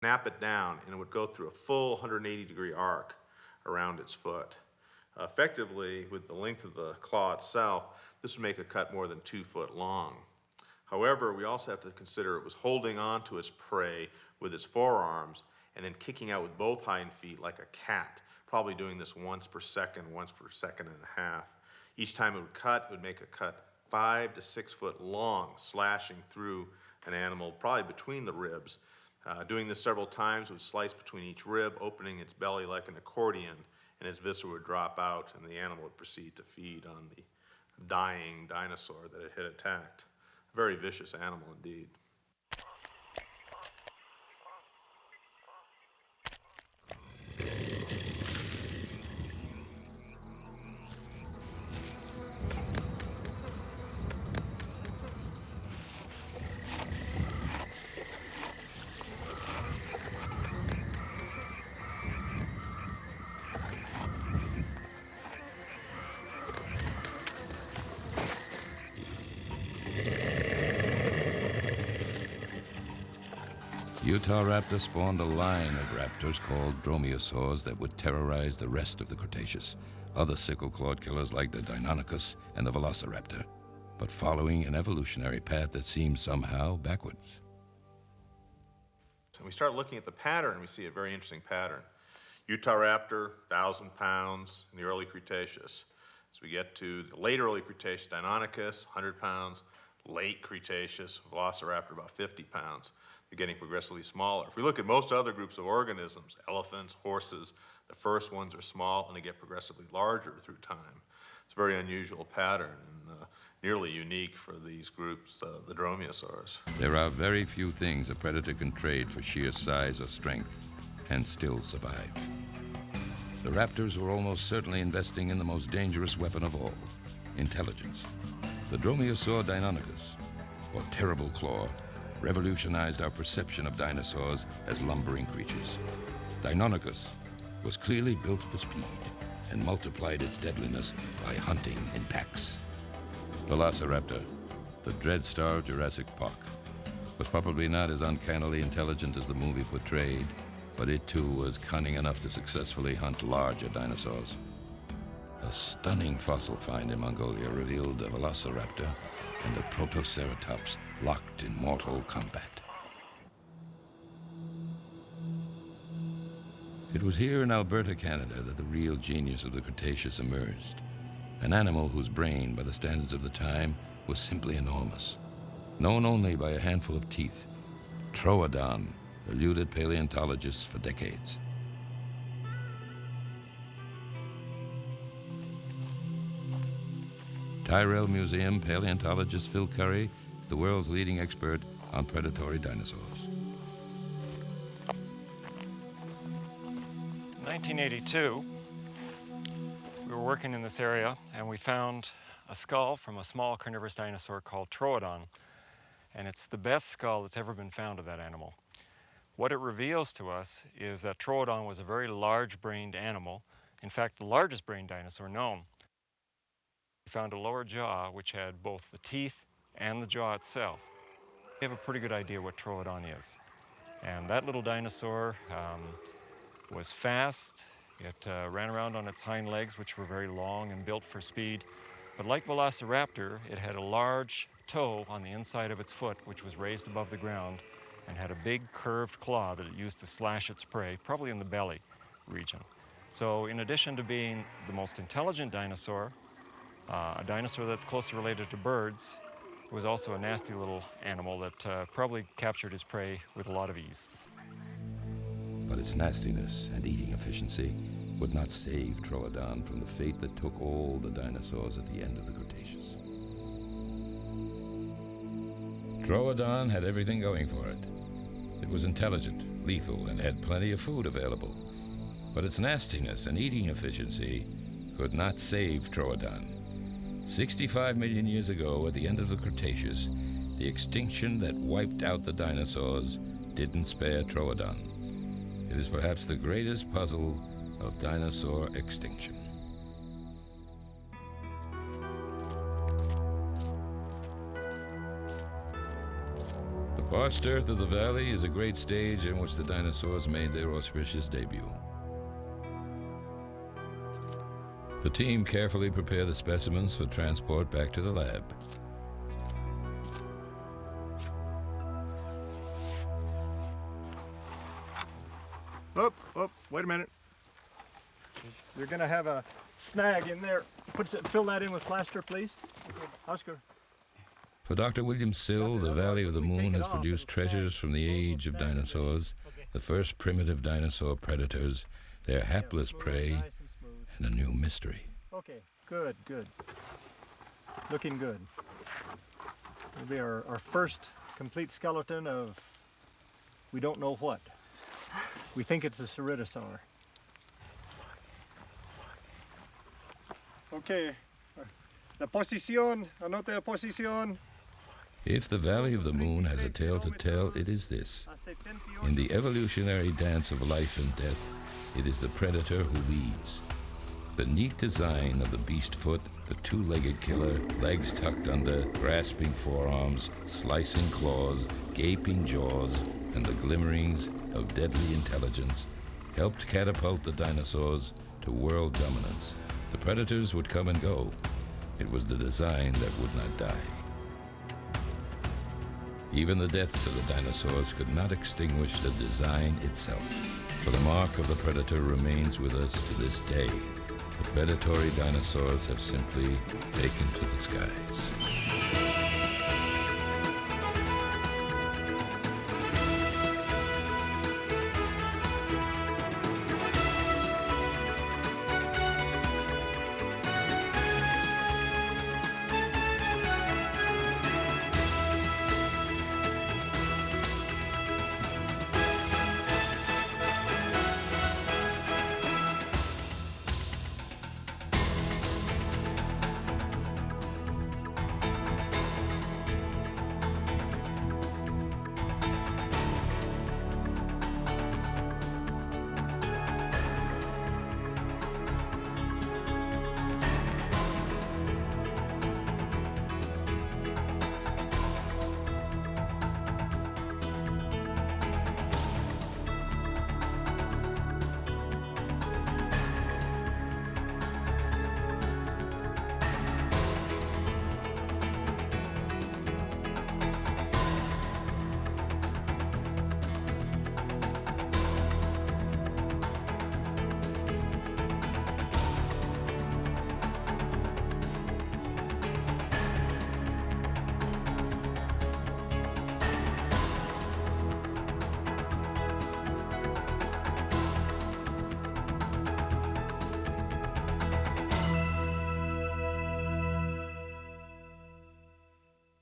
snap it down, and it would go through a full 180-degree arc around its foot. Effectively, with the length of the claw itself, this would make a cut more than 2 foot long. However, we also have to consider it was holding on to its prey with its forearms and then kicking out with both hind feet like a cat, probably doing this once per second and a half. Each time it would cut, it would make a cut 5 to 6 foot long, slashing through an animal, probably between the ribs. Doing this several times, it would slice between each rib, opening its belly like an accordion, and its viscera would drop out, and the animal would proceed to feed on the dying dinosaur that it had attacked. A very vicious animal indeed. Utahraptor spawned a line of raptors called dromaeosaurs that would terrorize the rest of the Cretaceous, other sickle-clawed killers like the Deinonychus and the Velociraptor, but following an evolutionary path that seems somehow backwards. So we start looking at the pattern, and we see a very interesting pattern. Utahraptor, 1,000 pounds in the early Cretaceous. As we get to the late early Cretaceous, Deinonychus, 100 pounds. Late Cretaceous, Velociraptor, about 50 pounds. They're getting progressively smaller. If we look at most other groups of organisms, elephants, horses, the first ones are small and they get progressively larger through time. It's a very unusual pattern and nearly unique for these groups, the dromaeosaurs. There are very few things a predator can trade for sheer size or strength and still survive. The raptors were almost certainly investing in the most dangerous weapon of all, intelligence. The dromaeosaur Deinonychus, or Terrible Claw, revolutionized our perception of dinosaurs as lumbering creatures. Deinonychus was clearly built for speed and multiplied its deadliness by hunting in packs. Velociraptor, the dread star of Jurassic Park, was probably not as uncannily intelligent as the movie portrayed, but it too was cunning enough to successfully hunt larger dinosaurs. A stunning fossil find in Mongolia revealed a velociraptor and the protoceratops locked in mortal combat. It was here in Alberta, Canada, that the real genius of the Cretaceous emerged. An animal whose brain, by the standards of the time, was simply enormous. Known only by a handful of teeth, Troodon eluded paleontologists for decades. Tyrrell Museum paleontologist Phil Curry is the world's leading expert on predatory dinosaurs. In 1982, we were working in this area and we found a skull from a small carnivorous dinosaur called Troodon. And it's the best skull that's ever been found of that animal. What it reveals to us is that Troodon was a very large-brained animal. In fact, the largest brained dinosaur known. We found a lower jaw which had both the teeth and the jaw itself. We have a pretty good idea what Troodon is. And that little dinosaur was fast. It ran around on its hind legs, which were very long and built for speed. But like Velociraptor, it had a large toe on the inside of its foot, which was raised above the ground, and had a big curved claw that it used to slash its prey, probably in the belly region. So in addition to being the most intelligent dinosaur, a dinosaur that's closely related to birds, it was also a nasty little animal that probably captured his prey with a lot of ease. But its nastiness and eating efficiency would not save Troodon from the fate that took all the dinosaurs at the end of the Cretaceous. Troodon had everything going for it. It was intelligent, lethal, and had plenty of food available. But its nastiness and eating efficiency could not save Troodon. 65 million years ago, at the end of the Cretaceous, the extinction that wiped out the dinosaurs didn't spare Troodon. It is perhaps the greatest puzzle of dinosaur extinction. The Parched earth of the valley is a great stage in which the dinosaurs made their auspicious debut. The team carefully prepare the specimens for transport back to the lab. Wait a minute. You're gonna have a snag in there. Fill that in with plaster, please. Oscar. For Dr. William Sill, the Valley of the Moon has produced treasures from the age of dinosaurs, the first primitive dinosaur predators, their hapless prey, and a new mystery. Okay, good. Looking good. It'll be our first complete skeleton of we don't know what. We think it's a ceratosaur. Okay, la posición, anote la posición. If the Valley of the Moon has a tale to tell, it is this. In the evolutionary dance of life and death, it is the predator who leads. The neat design of the beast foot, the two-legged killer, legs tucked under, grasping forearms, slicing claws, gaping jaws, and the glimmerings of deadly intelligence helped catapult the dinosaurs to world dominance. The predators would come and go. It was the design that would not die. Even the deaths of the dinosaurs could not extinguish the design itself, for the mark of the predator remains with us to this day. The predatory dinosaurs have simply taken to the skies.